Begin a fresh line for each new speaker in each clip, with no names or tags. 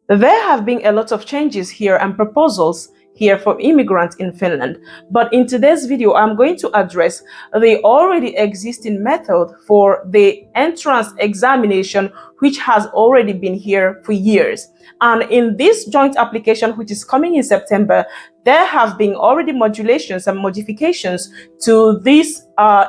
There have been a lot of changes here and proposals here for immigrants in Finland. But in today's video, I'm going to address the already existing method for the entrance examination, which has already been here for years. And in this joint application, which is coming in September, there have been already modulations and modifications to this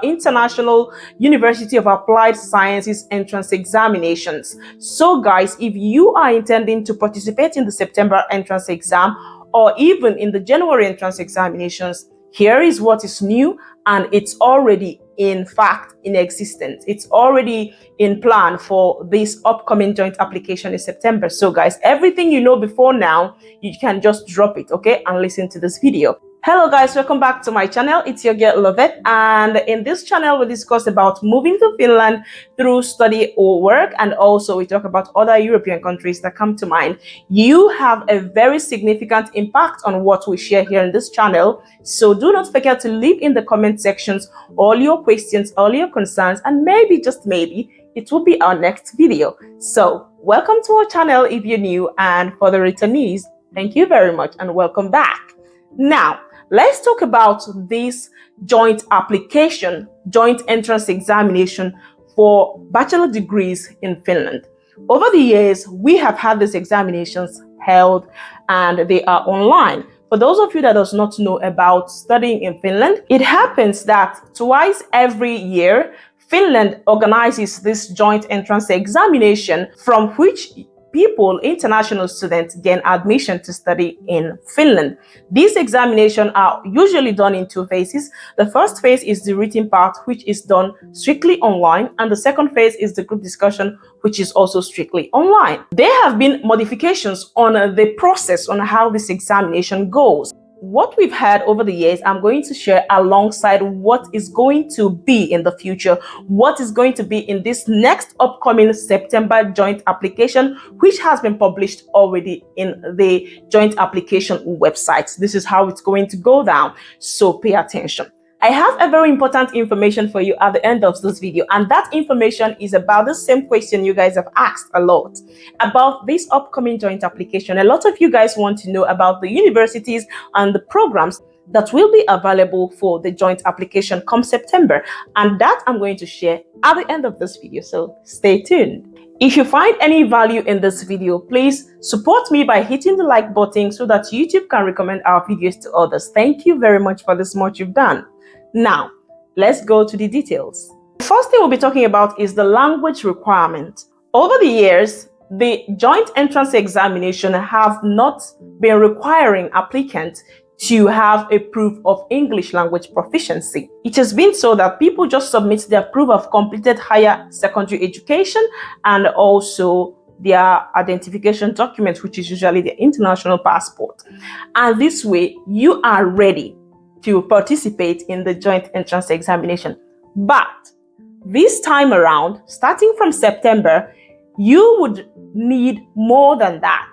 International University of Applied Sciences entrance examinations. So guys, if you are intending to participate in the September entrance exam, or even in the January entrance examinations, here is what is new, and it's already in fact in existence. It's already in plan for this upcoming joint application in September. So guys, everything you know before now, you can just drop it, okay, and listen to this video. Hello guys, welcome back to my channel. It's your girl Loveth, and in this channel we discuss about moving to Finland through study or work, and also we talk about other European countries that come to mind. You have a very significant impact on what we share here in this channel, so do not forget to leave in the comment sections all your questions, all your concerns, and maybe, just maybe, it will be our next video. So welcome to our channel if you're new, and for the returnees, thank you very much and welcome back. Now, let's talk about this joint application, joint entrance examination for bachelor degrees in Finland. Over the years, we have had these examinations held and they are online. For those of you that does not know about studying in Finland, it happens that twice every year, Finland organizes this joint entrance examination from which people, international students, gain admission to study in Finland. These examinations are usually done in two phases. The first phase is the written part, which is done strictly online, and the second phase is the group discussion, which is also strictly online. There have been modifications on the process on how this examination goes. What we've had over the years, I'm going to share alongside what is going to be in the future, what is going to be in this next upcoming September joint application, which has been published already in the joint application website. This is how it's going to go down, so pay attention. I have a very important information for you at the end of this video, and that information is about the same question you guys have asked a lot about this upcoming joint application. A lot of you guys want to know about the universities and the programs that will be available for the joint application come September, and that I'm going to share at the end of this video, so stay tuned. If you find any value in this video, please support me by hitting the like button so that YouTube can recommend our videos to others. Thank you very much for this much you've done. Now, let's go to the details. The first thing we'll be talking about is the language requirement. Over the years, the joint entrance examination have not been requiring applicants to have a proof of English language proficiency. It has been so that people just submit their proof of completed higher secondary education and also their identification document, which is usually their international passport. And this way, you are ready to participate in the joint entrance examination. But this time around, starting from September, you would need more than that.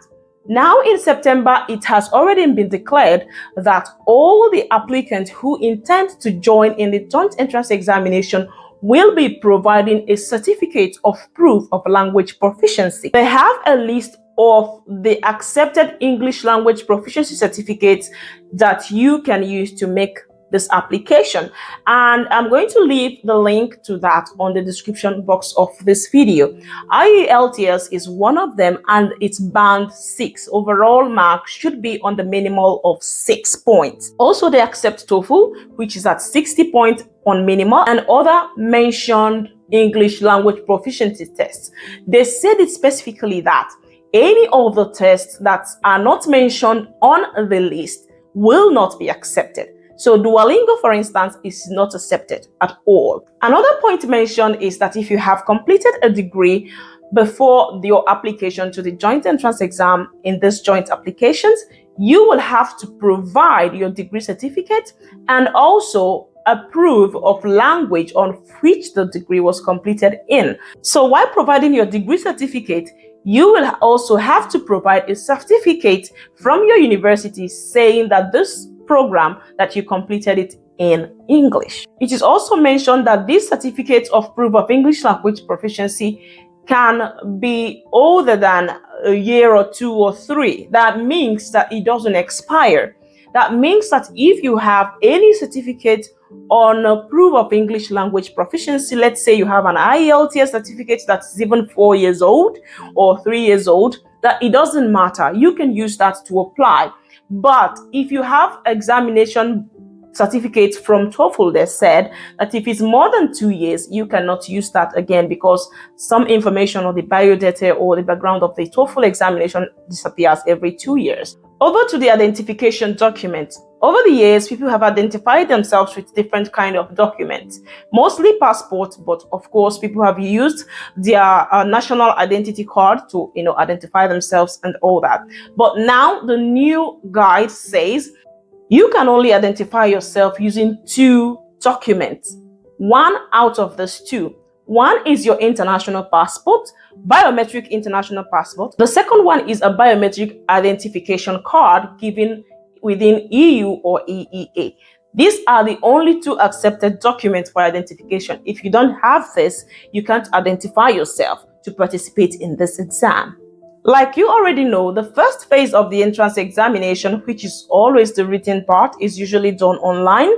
Now in September, it has already been declared that all the applicants who intend to join in the joint entrance examination will be providing a certificate of proof of language proficiency. They have a list of the accepted English language proficiency certificates that you can use to make this application, and I'm going to leave the link to that on the description box of this video. IELTS is one of them, and it's band 6. Overall mark should be on the minimal of 6 points. Also, they accept TOEFL, which is at 60 points on minimal, and other mentioned English language proficiency tests. They said it specifically that any of the tests that are not mentioned on the list will not be accepted. So Duolingo, for instance, is not accepted at all. Another point mentioned is that if you have completed a degree before your application to the joint entrance exam in this joint applications, you will have to provide your degree certificate and also a proof of language on which the degree was completed in. So while providing your degree certificate, you will also have to provide a certificate from your university saying that this program that you completed it in English. It is also mentioned that this certificate of proof of English language proficiency can be older than a year or 2 or 3. That means that it doesn't expire. That means that if you have any certificate on a proof of English language proficiency, let's say you have an IELTS certificate that's even 4 years old or 3 years old, that it doesn't matter. You can use that to apply. But if you have examination certificates from TOEFL, they said that if it's more than 2 years, you cannot use that again, because some information on the biodata or the background of the TOEFL examination disappears every 2 years. Over to the identification document. Over the years, people have identified themselves with different kind of documents, mostly passports, but of course, people have used their national identity card to, identify themselves and all that. But now the new guide says you can only identify yourself using 2 documents. One out of these 2. One is your international passport, biometric international passport. The second one is a biometric identification card given within EU or EEA. These are the only 2 accepted documents for identification. If you don't have this, you can't identify yourself to participate in this exam. Like you already know, the first phase of the entrance examination, which is always the written part, is usually done online,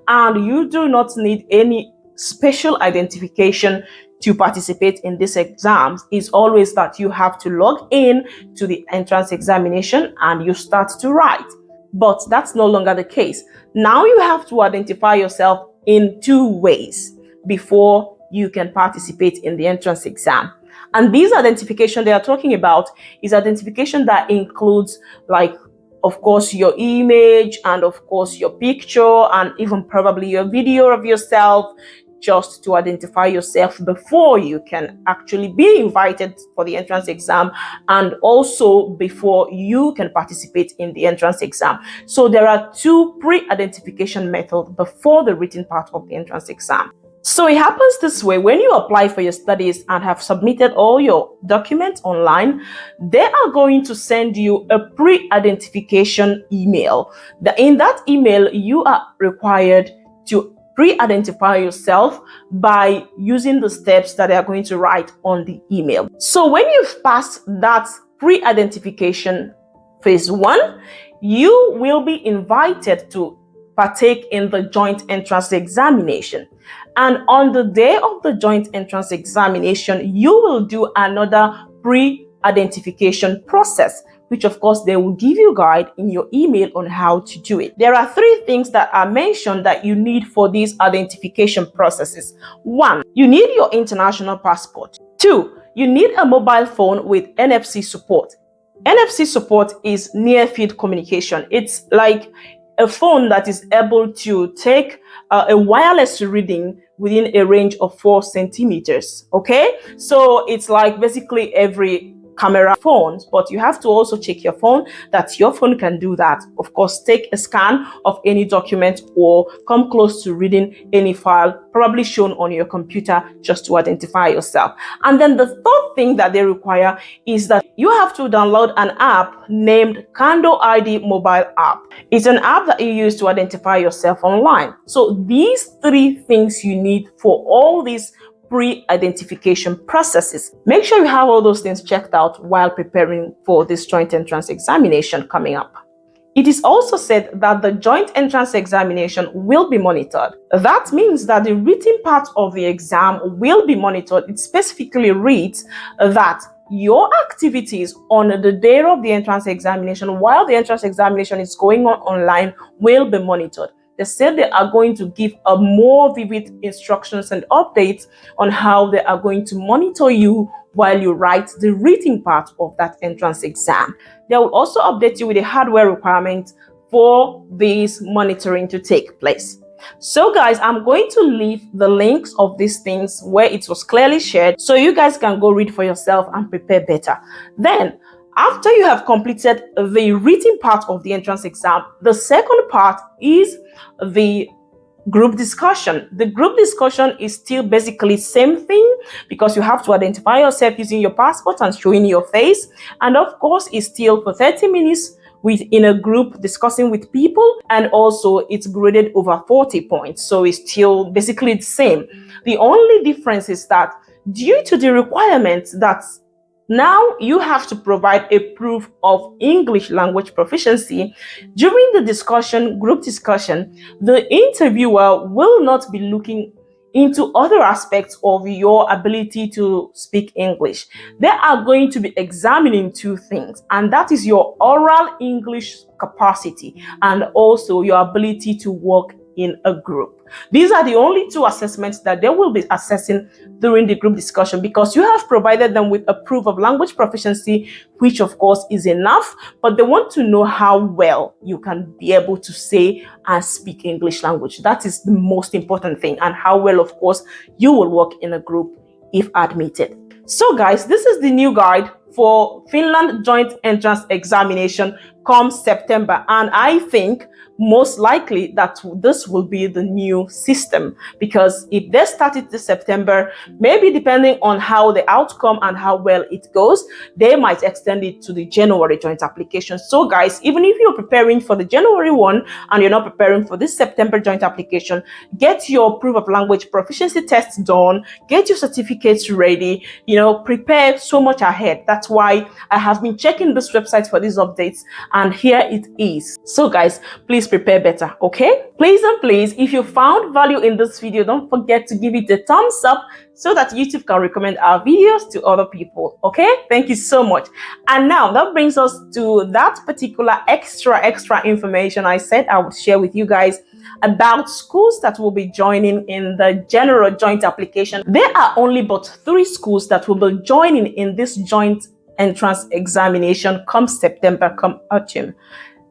and you do not need any special identification to participate in this exam. It's always that you have to log in to the entrance examination and you start to write. But that's no longer the case. Now you have to identify yourself in 2 ways before you can participate in the entrance exam. And these identification they are talking about is identification that includes, like, of course, your image and of course your picture and even probably your video of yourself, just to identify yourself before you can actually be invited for the entrance exam, and also before you can participate in the entrance exam. So there are 2 pre-identification methods before the written part of the entrance exam. So it happens this way: when you apply for your studies and have submitted all your documents online, they are going to send you a pre-identification email. In that email, you are required to pre-identify yourself by using the steps that they are going to write on the email. So when you've passed that pre-identification phase 1, you will be invited to partake in the joint entrance examination. And on the day of the joint entrance examination, you will do another pre-identification process, which of course they will give you a guide in your email on how to do it. There are 3 things that are mentioned that you need for these identification processes. 1, you need your international passport. 2, you need a mobile phone with NFC support. NFC support is near field communication. It's like a phone that is able to take a wireless reading within a range of 4 centimeters. Okay, so it's like basically every camera phones, but you have to also check your phone that your phone can do that. Of course, take a scan of any document or come close to reading any file probably shown on your computer, just to identify yourself. And then the 3rd thing that they require is that you have to download an app named Kando ID mobile app. It's an app that you use to identify yourself online. So these 3 things you need for all these pre-identification processes. Make sure you have all those things checked out while preparing for this joint entrance examination coming up. It is also said that the joint entrance examination will be monitored. That means that the written part of the exam will be monitored. It specifically reads that your activities on the day of the entrance examination, while the entrance examination is going on online, will be monitored. They said they are going to give a more vivid instructions and updates on how they are going to monitor you while you write the written part of that entrance exam. They will also update you with the hardware requirements for this monitoring to take place. So guys, I'm going to leave the links of these things where it was clearly shared, so you guys can go read for yourself and prepare better. Then, after you have completed the written part of the entrance exam, the second part is the group discussion. The group discussion is still basically same thing, because you have to identify yourself using your passport and showing your face. And of course, it's still for 30 minutes in a group discussing with people, and also it's graded over 40 points. So it's still basically the same. The only difference is that due to the requirement that now you have to provide a proof of English language proficiency, during the discussion, group discussion, the interviewer will not be looking into other aspects of your ability to speak English. They are going to be examining two things, and that is your oral English capacity and also your ability to work in a group. These are the only two assessments that they will be assessing during the group discussion, because you have provided them with a proof of language proficiency, which of course is enough, but they want to know how well you can be able to say and speak English language. That is the most important thing, and how well, of course, you will work in a group if admitted. So guys, this is the new guide for Finland Joint Entrance Examination come September, and I think most likely that this will be the new system, because if they start it this September, maybe depending on how the outcome and how well it goes, they might extend it to the January joint application. So guys, even if you're preparing for the January one and you're not preparing for this September joint application, get your proof of language proficiency tests done, get your certificates ready, prepare so much ahead. That's why I have been checking this website for these updates, and here it is. So guys, please prepare better, okay? Please and please, if you found value in this video, don't forget to give it a thumbs up so that YouTube can recommend our videos to other people, okay? Thank you so much. And now that brings us to that particular extra information I said I would share with you guys about schools that will be joining in the general joint application. There are only but 3 schools that will be joining in this joint entrance examination come September, come autumn.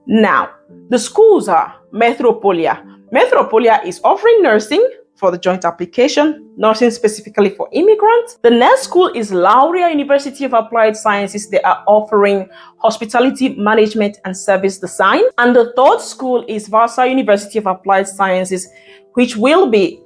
Now, the schools are Metropolia. Metropolia is offering nursing for the joint application, nursing specifically for immigrants. The next school is Laurea University of Applied Sciences. They are offering hospitality management and service design. And the third school is Vaasa University of Applied Sciences, which will be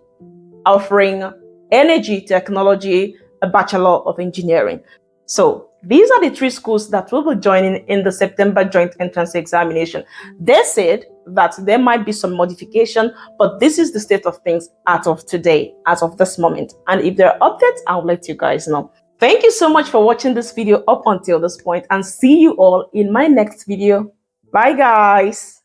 offering energy technology, a Bachelor of Engineering. So these are the 3 schools that will be joining in the September joint entrance examination. They said that there might be some modification, but this is the state of things as of today, as of this moment. And if there are updates, I'll let you guys know. Thank you so much for watching this video up until this point, and see you all in my next video. Bye guys.